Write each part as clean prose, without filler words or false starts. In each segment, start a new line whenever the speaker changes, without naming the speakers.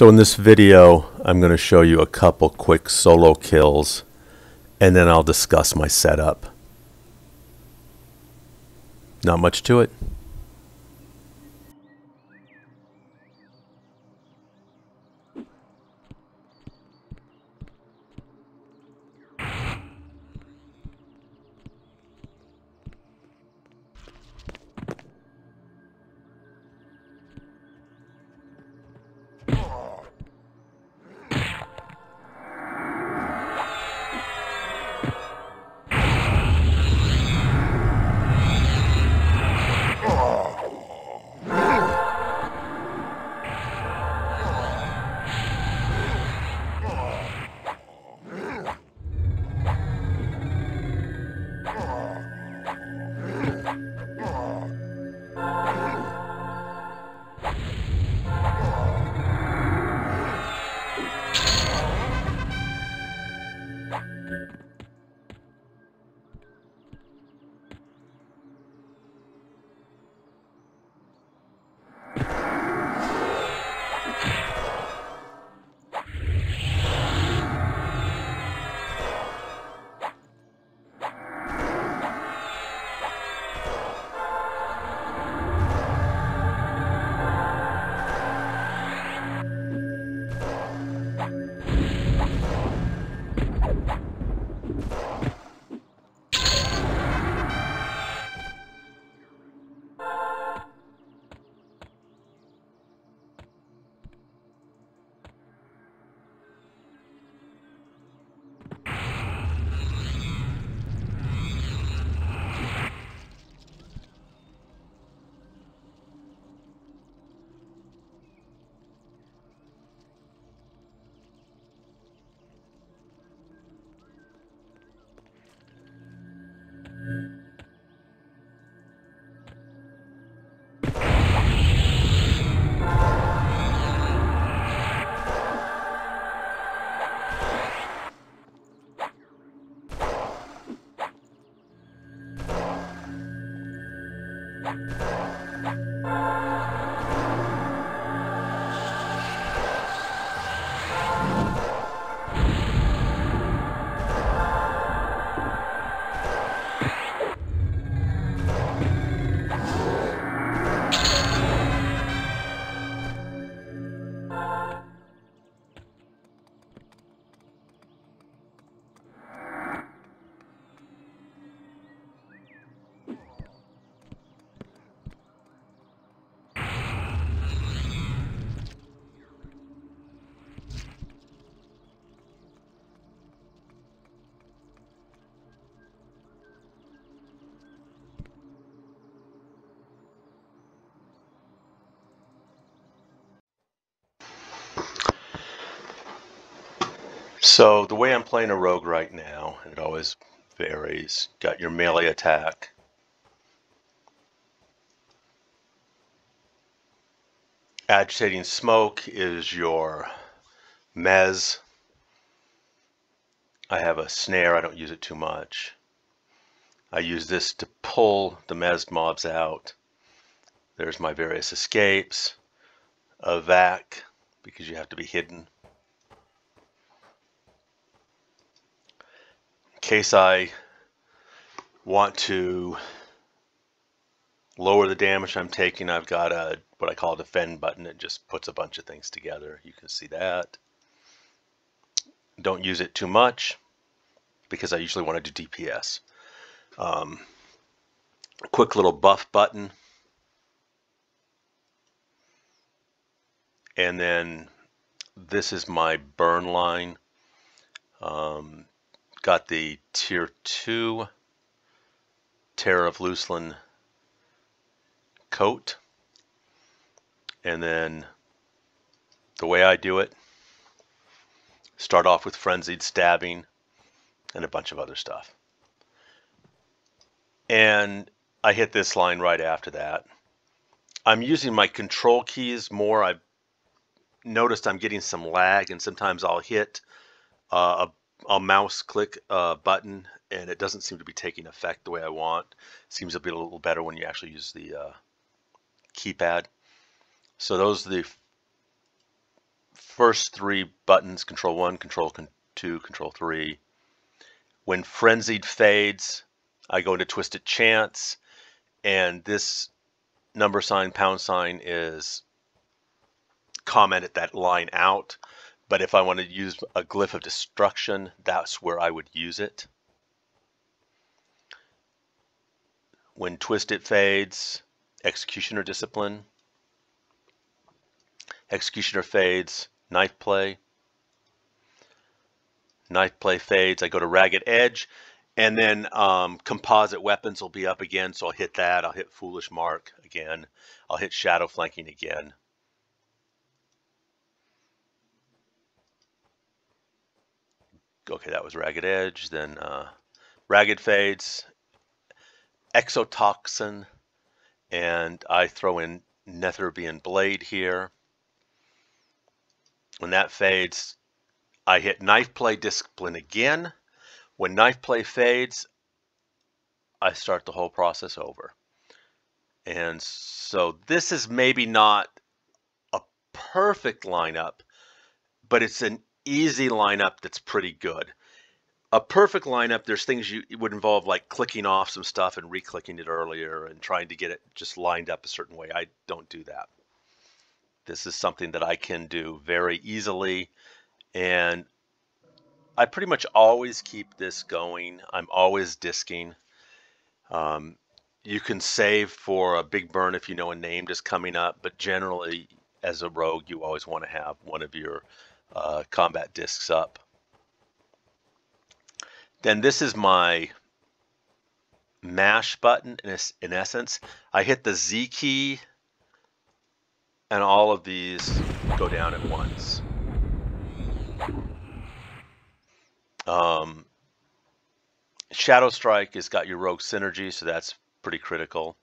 So in this video, I'm going to show you a couple quick solo kills, and then I'll discuss my setup. Not much to it. So the way I'm playing a rogue right now, and it always varies, got your melee attack. Agitating smoke is your mez. I have a snare, I don't use it too much. I use this to pull the mez mobs out. There's my various escapes. A vac, because you have to be hidden. In case I want to lower the damage I'm taking, I've got a what I call a defend button. It just puts a bunch of things together. You can see that. Don't use it too much because I usually want to do DPS. A quick little buff button. And then this is my burn line. Got the tier 2 Terror of Luceland coat. And then the way I do it, start off with frenzied stabbing and a bunch of other stuff. And I hit this line right after that. I'm using my control keys more. I've noticed I'm getting some lag, and sometimes I'll hit a mouse click button and it doesn't seem to be taking effect the way I want. It seems to be a little better when you actually use the keypad. So those are the first 3 buttons, control 1, control 2, control 3. When frenzied fades, I go into twisted chance, and this number sign, pound sign is commented that line out. But if I want to use a glyph of destruction, that's where I would use it. When twisted fades, executioner discipline. Executioner fades, knife play. Knife play fades, I go to ragged edge, and then composite weapons will be up again, so I'll hit that. I'll hit foolish mark again. I'll hit shadow flanking again. Okay, that was ragged edge. Then ragged fades, exotoxin, and I throw in Netherbean blade here. When that fades, I hit knife play discipline again. When knife play fades, I start the whole process over. And so this is maybe not a perfect lineup, but it's an easy lineup that's pretty good. A perfect lineup, there's things it would involve, like clicking off some stuff and re-clicking it earlier and trying to get it just lined up a certain way. I don't do that. This is something that I can do very easily, and I pretty much always keep this going. I'm always disking. You can save for a big burn if you know a name just coming up, but generally as a rogue you always want to have one of your combat discs up. Then this is my mash button. In essence, I hit the Z key and all of these go down at once. Shadow Strike has got your rogue synergy, so that's pretty critical.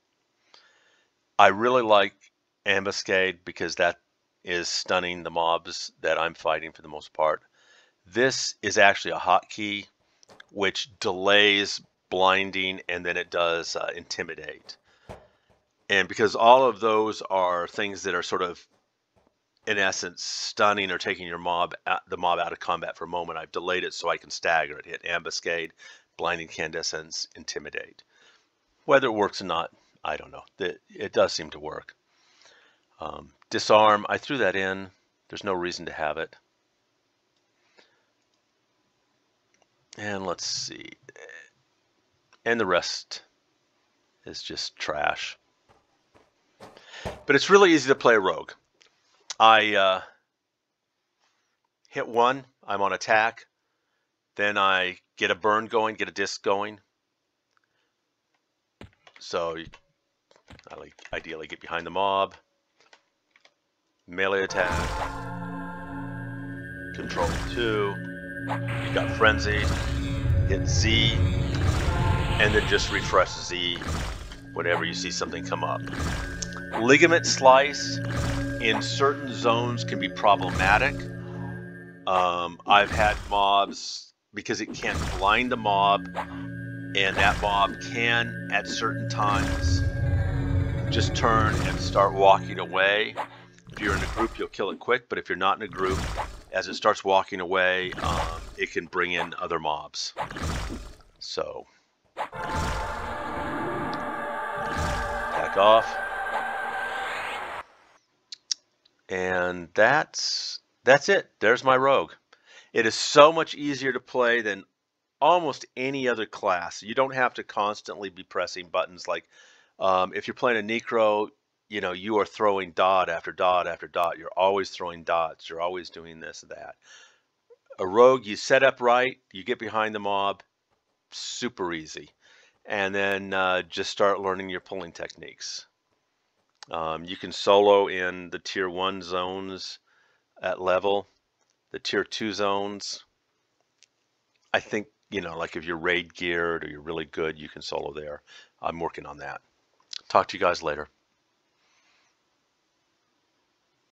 I really like Ambuscade because that is stunning the mobs that I'm fighting for the most part. This is actually a hotkey which delays blinding, and then it does intimidate. And because all of those are things that are sort of, in essence, stunning or taking your the mob out of combat for a moment, I've delayed it so I can stagger it. Hit Ambuscade, Blinding Incandescence, Intimidate. Whether it works or not, I don't know. It does seem to work. Disarm, I threw that in. There's no reason to have it. And let's see. And the rest is just trash. But it's really easy to play a rogue. I hit 1, I'm on attack. Then I get a burn going, get a disc going. So I ideally get behind the mob. Melee attack. Control 2. You got Frenzy. Hit Z. And then just refresh Z whenever you see something come up. Ligament Slice in certain zones can be problematic. I've had mobs, because it can't blind the mob, and that mob can at certain times just turn and start walking away. If you're in a group, you'll kill it quick, but if you're not in a group, as it starts walking away, it can bring in other mobs. So back off. And that's it. There's my rogue. It is so much easier to play than almost any other class. You don't have to constantly be pressing buttons. Like if you're playing a Necro, you know, you are throwing dot after dot after dot. You're always throwing dots. You're always doing this and that. A rogue, you set up right, you get behind the mob, super easy. And then just start learning your pulling techniques. You can solo in the tier 1 zones at level. The tier 2 zones, I think, you know, like if you're raid geared or you're really good, you can solo there. I'm working on that. Talk to you guys later.